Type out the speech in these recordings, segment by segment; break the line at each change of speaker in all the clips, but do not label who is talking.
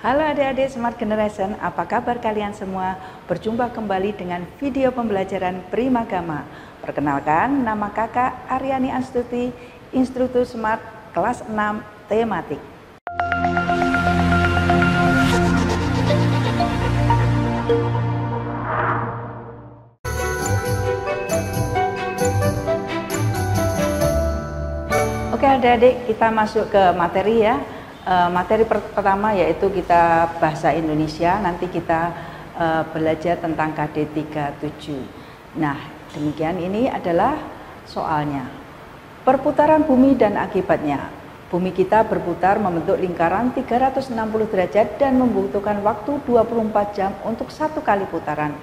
Halo adik-adik Smart Generation, apa kabar kalian semua? Berjumpa kembali dengan video pembelajaran Primagama. Perkenalkan, nama kakak Aryani Astuti, instruktur Smart kelas 6 tematik. Oke adik-adik, kita masuk ke materi ya. Materi pertama yaitu kita bahasa Indonesia, nanti kita belajar tentang KD 37. Nah, demikian ini adalah soalnya. Perputaran bumi dan akibatnya. Bumi kita berputar membentuk lingkaran 360 derajat dan membutuhkan waktu 24 jam untuk satu kali putaran.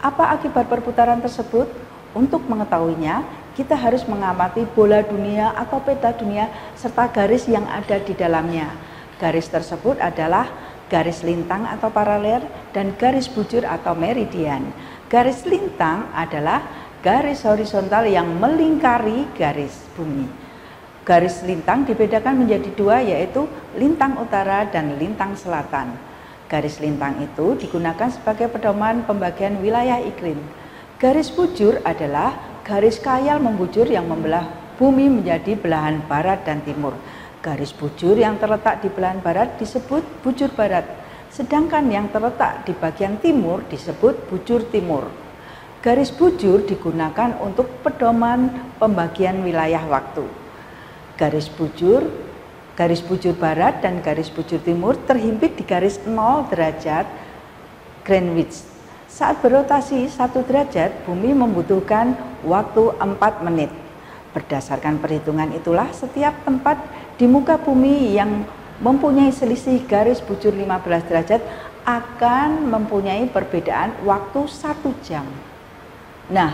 Apa akibat perputaran tersebut? Untuk mengetahuinya, kita harus mengamati bola dunia atau peta dunia serta garis yang ada di dalamnya. Garis tersebut adalah garis lintang atau paralel dan garis bujur atau meridian. Garis lintang adalah garis horizontal yang melingkari garis bumi. Garis lintang dibedakan menjadi dua, yaitu lintang utara dan lintang selatan. Garis lintang itu digunakan sebagai pedoman pembagian wilayah iklim. Garis bujur adalah garis khayal membujur yang membelah bumi menjadi belahan barat dan timur. Garis bujur yang terletak di belahan barat disebut bujur barat, sedangkan yang terletak di bagian timur disebut bujur timur. Garis bujur digunakan untuk pedoman pembagian wilayah waktu. Garis bujur barat dan garis bujur timur terhimpit di garis 0 derajat Greenwich. Saat berotasi 1 derajat, bumi membutuhkan waktu 4 menit. Berdasarkan perhitungan itulah, setiap tempat di muka bumi yang mempunyai selisih garis bujur 15 derajat akan mempunyai perbedaan waktu 1 jam. Nah,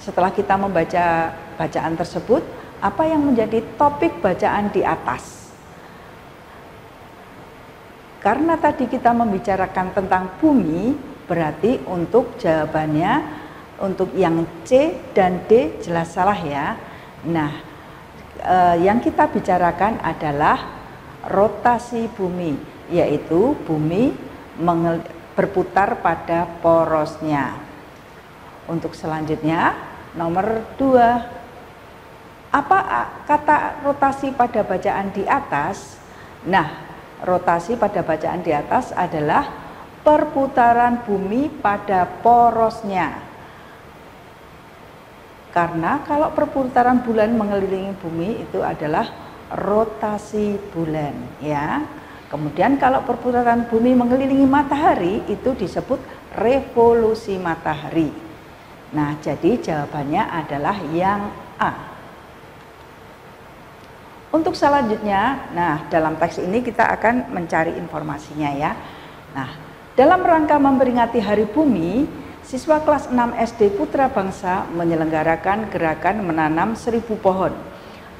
setelah kita membaca bacaan tersebut, apa yang menjadi topik bacaan di atas? Karena tadi kita membicarakan tentang bumi, berarti untuk jawabannya untuk yang C dan D jelas salah ya. Nah, yang kita bicarakan adalah rotasi bumi, yaitu bumi berputar pada porosnya. Untuk selanjutnya nomor 2, apa kata rotasi pada bacaan di atas? Nah, rotasi pada bacaan di atas adalah perputaran bumi pada porosnya. Karena kalau perputaran bulan mengelilingi bumi itu adalah rotasi bulan ya. Kemudian kalau perputaran bumi mengelilingi matahari itu disebut revolusi matahari. Nah, jadi jawabannya adalah yang A. Untuk selanjutnya, nah dalam teks ini kita akan mencari informasinya ya. Nah, dalam rangka memperingati Hari Bumi, siswa kelas 6 SD Putra Bangsa menyelenggarakan gerakan menanam 1000 pohon.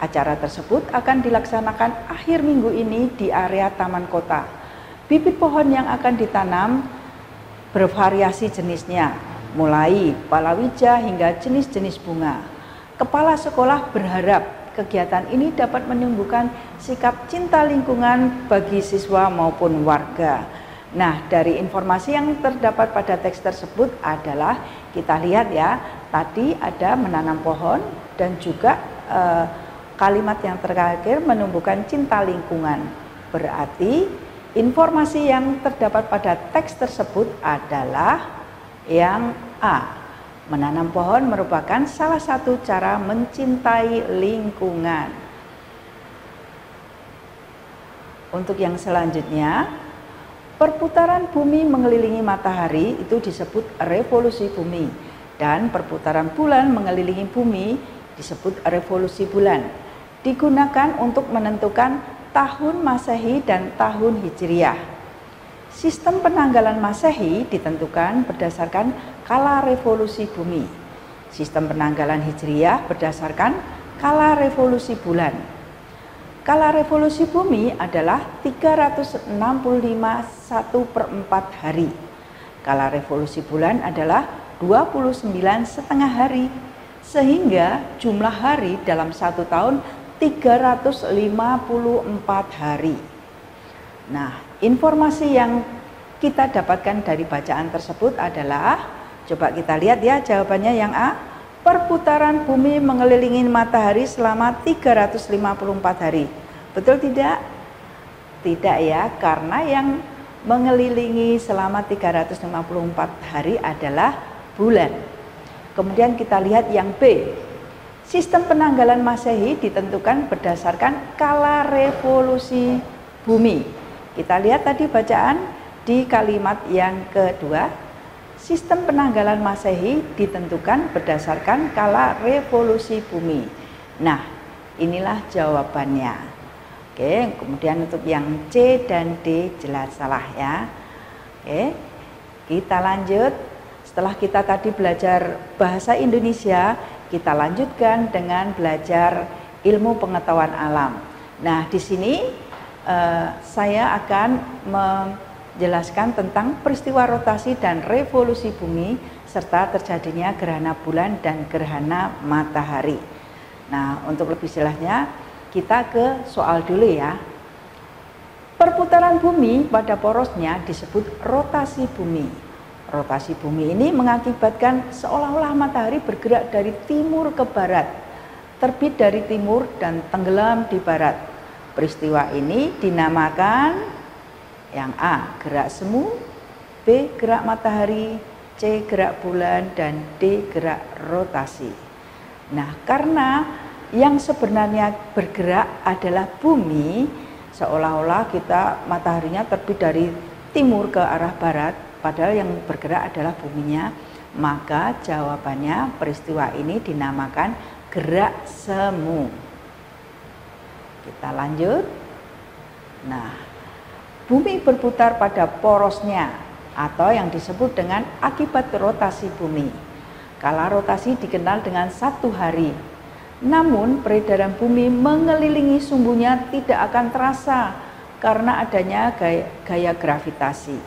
Acara tersebut akan dilaksanakan akhir minggu ini di area Taman Kota. Bibit pohon yang akan ditanam bervariasi jenisnya, mulai palawija hingga jenis-jenis bunga. Kepala sekolah berharap kegiatan ini dapat menumbuhkan sikap cinta lingkungan bagi siswa maupun warga. Nah, dari informasi yang terdapat pada teks tersebut adalah kita lihat ya, tadi ada menanam pohon dan juga kalimat yang terakhir menumbuhkan cinta lingkungan. Berarti informasi yang terdapat pada teks tersebut adalah yang A. Menanam pohon merupakan salah satu cara mencintai lingkungan. Untuk yang selanjutnya, perputaran bumi mengelilingi matahari itu disebut revolusi bumi, dan perputaran bulan mengelilingi bumi disebut revolusi bulan. Digunakan untuk menentukan tahun Masehi dan tahun Hijriah. Sistem penanggalan Masehi ditentukan berdasarkan kala revolusi bumi. Sistem penanggalan Hijriah berdasarkan kala revolusi bulan. Kala revolusi bumi adalah 365 1/4 hari. Kala revolusi bulan adalah 29,5 hari. Sehingga jumlah hari dalam satu tahun 354 hari. Nah, informasi yang kita dapatkan dari bacaan tersebut adalah, coba kita lihat ya jawabannya yang A, perputaran bumi mengelilingi matahari selama 354 hari. Betul tidak? Tidak ya, karena yang mengelilingi selama 354 hari adalah bulan. Kemudian kita lihat yang B. Sistem penanggalan Masehi ditentukan berdasarkan kala revolusi bumi. Kita lihat tadi bacaan di kalimat yang kedua. Sistem penanggalan Masehi ditentukan berdasarkan kala revolusi bumi. Nah, inilah jawabannya. Oke, kemudian untuk yang C dan D jelas salah ya. Oke, kita lanjut. Setelah kita tadi belajar bahasa Indonesia, kita lanjutkan dengan belajar ilmu pengetahuan alam. Nah, di sini saya akan menjelaskan tentang peristiwa rotasi dan revolusi bumi serta terjadinya gerhana bulan dan gerhana matahari. Nah, untuk lebih jelasnya kita ke soal dulu ya. Perputaran bumi pada porosnya disebut rotasi bumi. Rotasi bumi ini mengakibatkan seolah-olah matahari bergerak dari timur ke barat, terbit dari timur dan tenggelam di barat. Peristiwa ini dinamakan yang A, gerak semu, B, gerak matahari, C, gerak bulan, dan D, gerak rotasi. Nah, karena yang sebenarnya bergerak adalah bumi, seolah-olah kita mataharinya terbit dari timur ke arah barat, padahal yang bergerak adalah buminya, maka jawabannya peristiwa ini dinamakan gerak semu. Kita lanjut. Nah, bumi berputar pada porosnya atau yang disebut dengan akibat rotasi bumi. Kala rotasi dikenal dengan 1 hari. Namun peredaran bumi mengelilingi sumbunya tidak akan terasa karena adanya gaya gravitasi.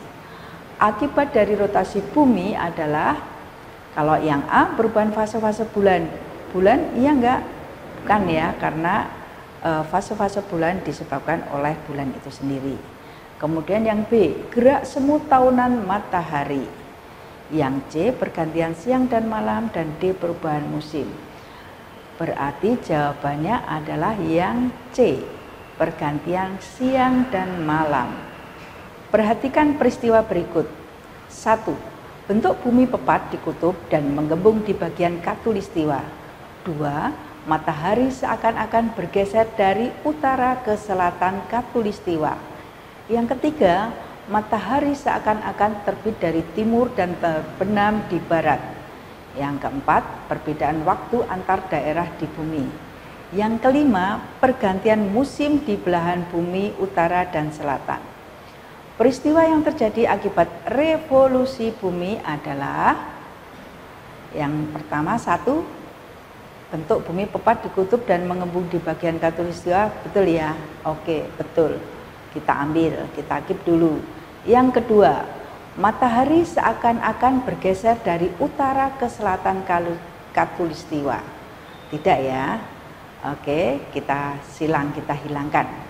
Akibat dari rotasi bumi adalah, kalau yang A perubahan fase-fase bulan. Bulan iya enggak? Kan ya, karena fase-fase bulan disebabkan oleh bulan itu sendiri. Kemudian yang B, gerak semu tahunan matahari. Yang C, pergantian siang dan malam, dan D, perubahan musim. Berarti jawabannya adalah yang C, pergantian siang dan malam. Perhatikan peristiwa berikut. 1. Bentuk bumi pepat di kutub dan menggembung di bagian khatulistiwa. 2. Matahari seakan-akan bergeser dari utara ke selatan khatulistiwa. Yang ketiga, matahari seakan-akan terbit dari timur dan terbenam di barat. Yang keempat, perbedaan waktu antar daerah di bumi. Yang kelima, pergantian musim di belahan bumi utara dan selatan. Peristiwa yang terjadi akibat revolusi bumi adalah yang pertama, 1, bentuk bumi pepat di kutub dan mengembung di bagian khatulistiwa. Betul ya? Oke, betul. Kita ambil, kita keep dulu. Yang kedua, matahari seakan-akan bergeser dari utara ke selatan khatulistiwa. Tidak ya? Oke, kita silang, kita hilangkan.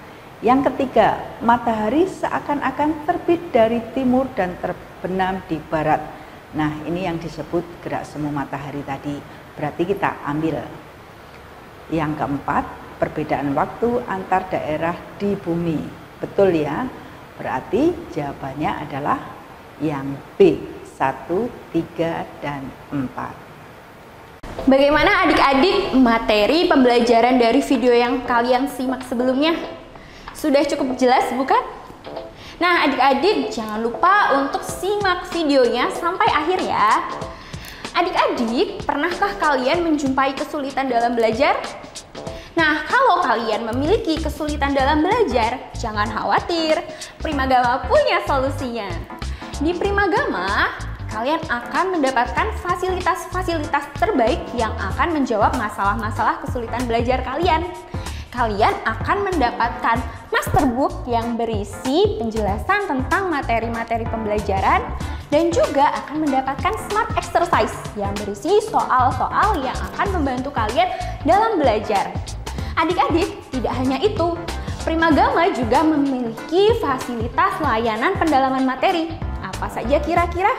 Yang ketiga, matahari seakan-akan terbit dari timur dan terbenam di barat. Nah, ini yang disebut gerak semu matahari tadi. Berarti kita ambil. Yang keempat, perbedaan waktu antar daerah di bumi. Betul ya? Berarti jawabannya adalah yang B, 1, 3, dan 4.
Bagaimana adik-adik materi pembelajaran dari video yang kalian simak sebelumnya? Sudah cukup jelas bukan? Nah, adik-adik jangan lupa untuk simak videonya sampai akhir ya. Adik-adik, pernahkah kalian menjumpai kesulitan dalam belajar? Nah, kalau kalian memiliki kesulitan dalam belajar, jangan khawatir, Primagama punya solusinya. Di Primagama, kalian akan mendapatkan fasilitas-fasilitas terbaik yang akan menjawab masalah-masalah kesulitan belajar kalian. Kalian akan mendapatkan masterbook yang berisi penjelasan tentang materi-materi pembelajaran dan juga akan mendapatkan smart exercise yang berisi soal-soal yang akan membantu kalian dalam belajar. Adik-adik, tidak hanya itu, Primagama juga memiliki fasilitas layanan pendalaman materi. Apa saja kira-kira?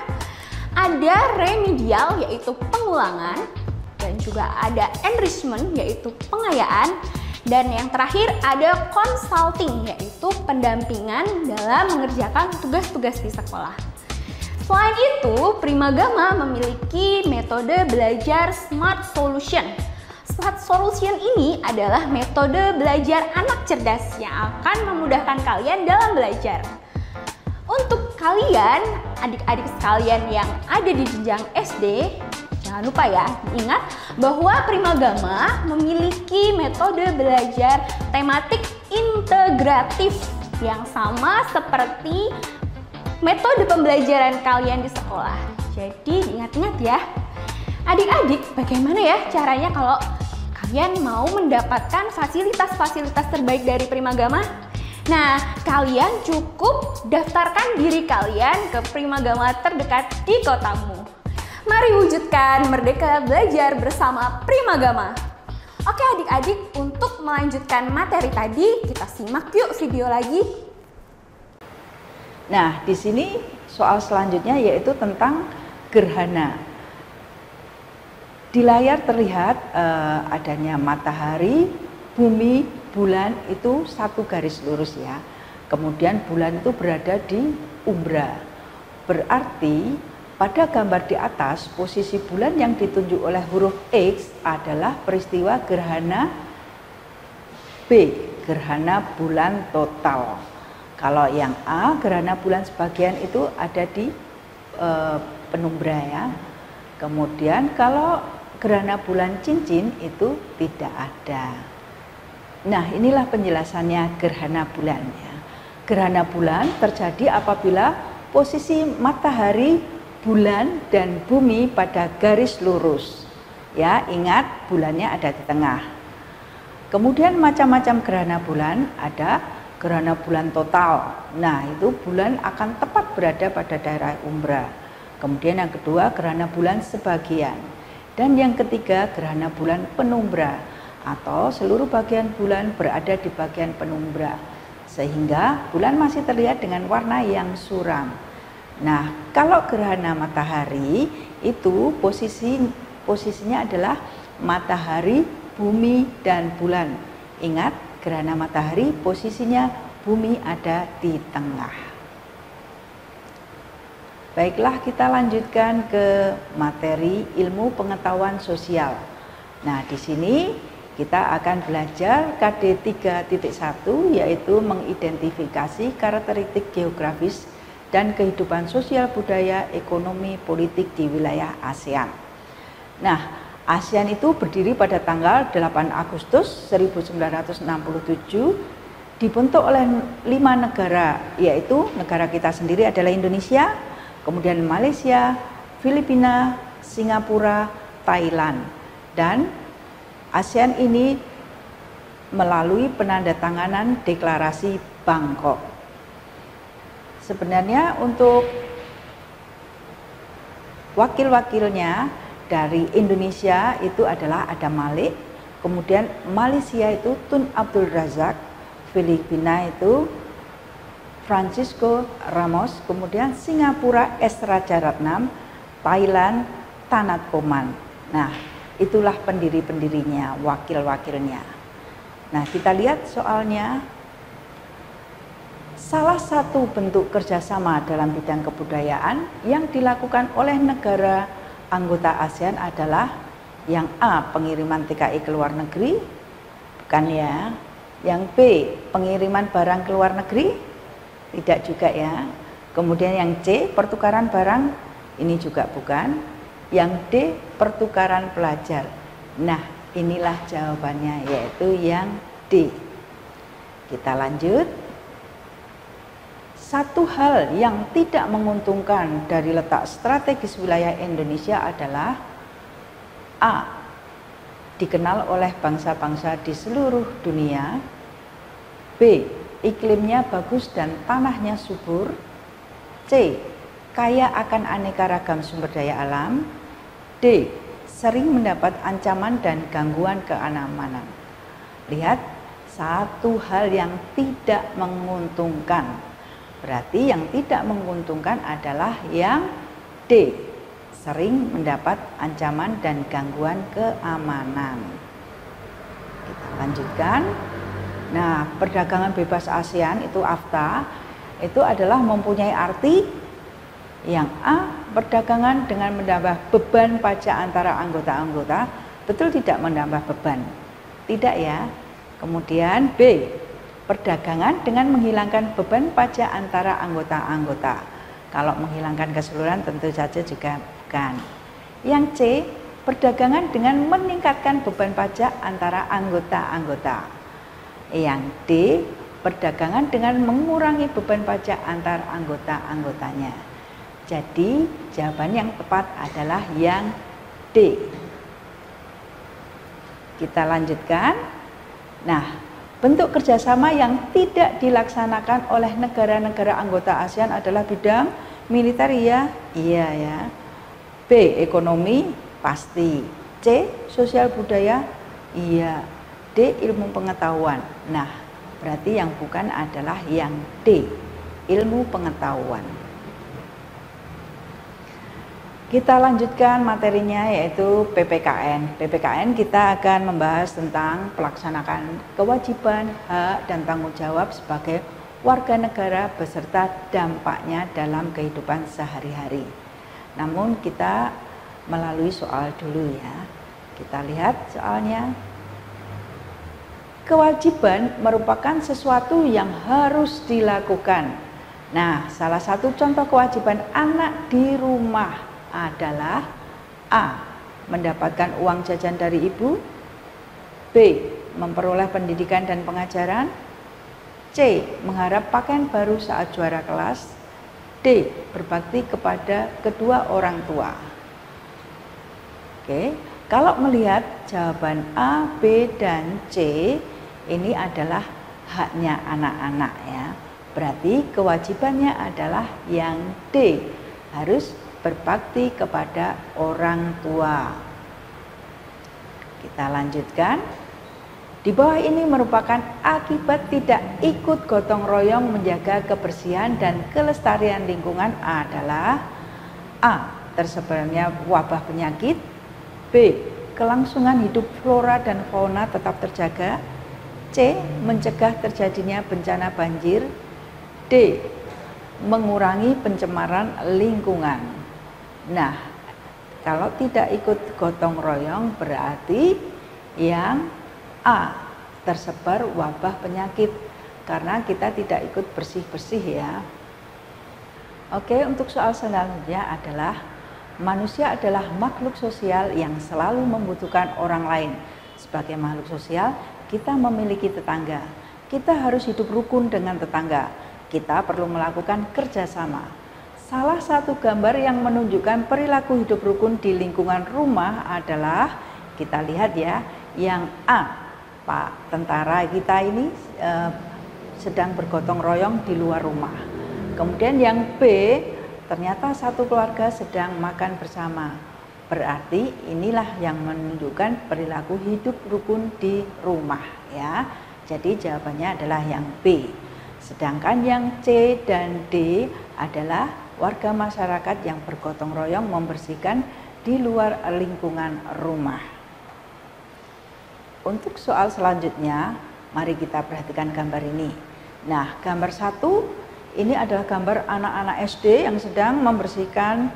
Ada remedial yaitu pengulangan, dan juga ada enrichment yaitu pengayaan, dan yang terakhir ada consulting yaitu pendampingan dalam mengerjakan tugas-tugas di sekolah. Selain itu, Primagama memiliki metode belajar Smart Solution. Smart Solution ini adalah metode belajar anak cerdas yang akan memudahkan kalian dalam belajar. Untuk kalian, adik-adik sekalian yang ada di jenjang SD, jangan lupa ya, ingat bahwa Primagama memiliki metode belajar tematik integratif yang sama seperti metode pembelajaran kalian di sekolah. Jadi diingat-ingat ya. Adik-adik, bagaimana ya caranya kalau kalian mau mendapatkan fasilitas-fasilitas terbaik dari Primagama? Nah, kalian cukup daftarkan diri kalian ke Primagama terdekat di kotamu. Mari wujudkan merdeka belajar bersama Primagama. Oke adik-adik, untuk melanjutkan materi tadi, kita simak yuk video lagi.
Nah, di sini soal selanjutnya yaitu tentang gerhana. Di layar terlihat adanya matahari, bumi, bulan itu satu garis lurus ya. Kemudian bulan itu berada di umbra. Berarti pada gambar di atas posisi bulan yang ditunjuk oleh huruf X adalah peristiwa gerhana B, gerhana bulan total. Kalau yang A, gerhana bulan sebagian itu ada di penumbra ya. Kemudian kalau gerhana bulan cincin itu tidak ada. Nah, inilah penjelasannya gerhana bulan ya. Gerhana bulan terjadi apabila posisi matahari, bulan dan bumi pada garis lurus. Ya, ingat bulannya ada di tengah. Kemudian macam-macam gerhana bulan, ada gerhana bulan total. Nah, itu bulan akan tepat berada pada daerah umbra. Kemudian yang kedua, gerhana bulan sebagian. Dan yang ketiga, gerhana bulan penumbra atau seluruh bagian bulan berada di bagian penumbra. Sehingga bulan masih terlihat dengan warna yang suram. Nah, kalau gerhana matahari itu posisinya adalah matahari, bumi dan bulan. Ingat, gerhana matahari posisinya bumi ada di tengah. Baiklah, kita lanjutkan ke materi ilmu pengetahuan sosial. Nah, di sini kita akan belajar KD 3.1 yaitu mengidentifikasi karakteristik geografis dan kehidupan sosial budaya, ekonomi, politik di wilayah ASEAN. Nah, ASEAN itu berdiri pada tanggal 8 Agustus 1967, dibentuk oleh 5 negara, yaitu negara kita sendiri adalah Indonesia, kemudian Malaysia, Filipina, Singapura, Thailand. Dan ASEAN ini melalui penandatanganan deklarasi Bangkok. Sebenarnya untuk wakil-wakilnya dari Indonesia itu adalah Adam Malik, kemudian Malaysia itu Tun Abdul Razak, Filipina itu Francisco Ramos, kemudian Singapura S. Rajaratnam, Thailand Tanat Koman. Nah, itulah pendiri-pendirinya, wakil-wakilnya. Nah, kita lihat soalnya. Salah satu bentuk kerjasama dalam bidang kebudayaan yang dilakukan oleh negara anggota ASEAN adalah yang A, pengiriman TKI ke luar negeri, bukan ya. Yang B, pengiriman barang ke luar negeri, tidak juga ya. Kemudian yang C, pertukaran barang, ini juga bukan. Yang D, pertukaran pelajar. Nah, inilah jawabannya, yaitu yang D. Kita lanjut. Satu hal yang tidak menguntungkan dari letak strategis wilayah Indonesia adalah A, dikenal oleh bangsa-bangsa di seluruh dunia. B, iklimnya bagus dan tanahnya subur. C, kaya akan aneka ragam sumber daya alam. D, sering mendapat ancaman dan gangguan keamanan. Lihat, satu hal yang tidak menguntungkan. Berarti yang tidak menguntungkan adalah yang D, sering mendapat ancaman dan gangguan keamanan. Kita lanjutkan. Nah, perdagangan bebas ASEAN itu AFTA itu adalah mempunyai arti yang A, perdagangan dengan menambah beban pajak antara anggota-anggota. Betul tidak menambah beban? Tidak ya. Kemudian B, perdagangan dengan menghilangkan beban pajak antara anggota-anggota. Kalau menghilangkan keseluruhan tentu saja juga bukan. Yang C, perdagangan dengan meningkatkan beban pajak antara anggota-anggota. Yang D, perdagangan dengan mengurangi beban pajak antar anggota-anggotanya. Jadi jawaban yang tepat adalah yang D. Kita lanjutkan. Nah, bentuk kerjasama yang tidak dilaksanakan oleh negara-negara anggota ASEAN adalah bidang militer ya? Iya ya. B, ekonomi pasti. C, sosial budaya? Iya. D, ilmu pengetahuan. Nah, berarti yang bukan adalah yang D, ilmu pengetahuan. Kita lanjutkan materinya yaitu PPKN. PPKN kita akan membahas tentang pelaksanaan kewajiban, hak, dan tanggung jawab sebagai warga negara beserta dampaknya dalam kehidupan sehari-hari. Namun kita melalui soal dulu ya. Kita lihat soalnya. Kewajiban merupakan sesuatu yang harus dilakukan. Nah, salah satu contoh kewajiban anak di rumah adalah A, mendapatkan uang jajan dari ibu. B, memperoleh pendidikan dan pengajaran. C, mengharap pakaian baru saat juara kelas. D, berbakti kepada kedua orang tua. Oke, kalau melihat jawaban A, B, dan C, ini adalah haknya anak-anak ya. Berarti kewajibannya adalah yang D, harus berbakti kepada orang tua. Kita lanjutkan. Di bawah ini merupakan akibat tidak ikut gotong royong menjaga kebersihan dan kelestarian lingkungan adalah A, tersebarnya wabah penyakit. B, kelangsungan hidup flora dan fauna tetap terjaga. C, mencegah terjadinya bencana banjir. D, mengurangi pencemaran lingkungan. Nah, kalau tidak ikut gotong royong berarti yang A, tersebar wabah penyakit karena kita tidak ikut bersih-bersih ya. Oke, untuk soal selanjutnya adalah manusia adalah makhluk sosial yang selalu membutuhkan orang lain. Sebagai makhluk sosial, kita memiliki tetangga. Kita harus hidup rukun dengan tetangga. Kita perlu melakukan kerjasama. Salah satu gambar yang menunjukkan perilaku hidup rukun di lingkungan rumah adalah, kita lihat ya, yang A, Pak tentara kita ini sedang bergotong royong di luar rumah. Kemudian yang B, ternyata satu keluarga sedang makan bersama. Berarti inilah yang menunjukkan perilaku hidup rukun di rumah ya. Jadi jawabannya adalah yang B. Sedangkan yang C dan D adalah warga masyarakat yang bergotong royong membersihkan di luar lingkungan rumah. Untuk soal selanjutnya, mari kita perhatikan gambar ini. Nah, gambar 1 ini adalah gambar anak-anak SD yang sedang membersihkan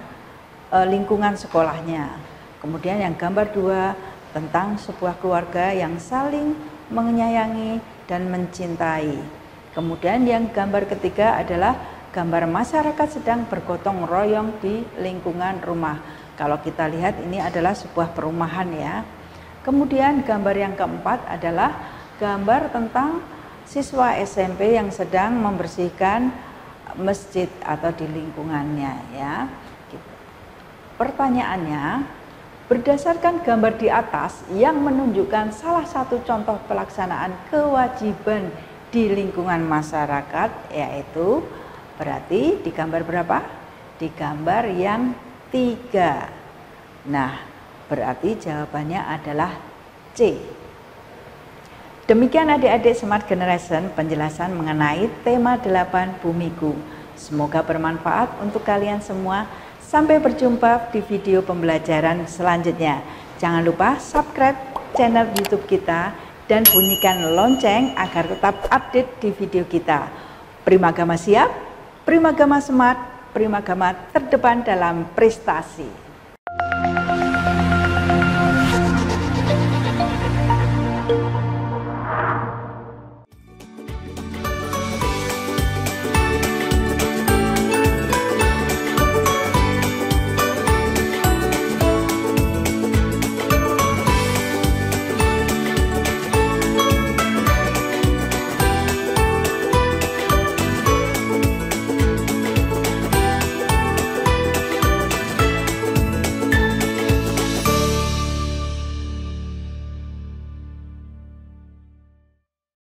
lingkungan sekolahnya. Kemudian yang gambar 2 tentang sebuah keluarga yang saling menyayangi dan mencintai. Kemudian yang gambar ketiga adalah gambar masyarakat sedang bergotong royong di lingkungan rumah. Kalau kita lihat ini adalah sebuah perumahan ya. Kemudian gambar yang keempat adalah gambar tentang siswa SMP yang sedang membersihkan masjid atau di lingkungannya ya. Pertanyaannya, berdasarkan gambar di atas yang menunjukkan salah satu contoh pelaksanaan kewajiban di lingkungan masyarakat, yaitu berarti di gambar berapa? Di gambar yang 3. Nah, berarti jawabannya adalah C. Demikian adik-adik Smart Generation penjelasan mengenai tema 8 Bumiku. Semoga bermanfaat untuk kalian semua. Sampai berjumpa di video pembelajaran selanjutnya. Jangan lupa subscribe channel YouTube kita dan bunyikan lonceng agar tetap update di video kita. Primagama siap, Primagama smart, Primagama terdepan dalam prestasi.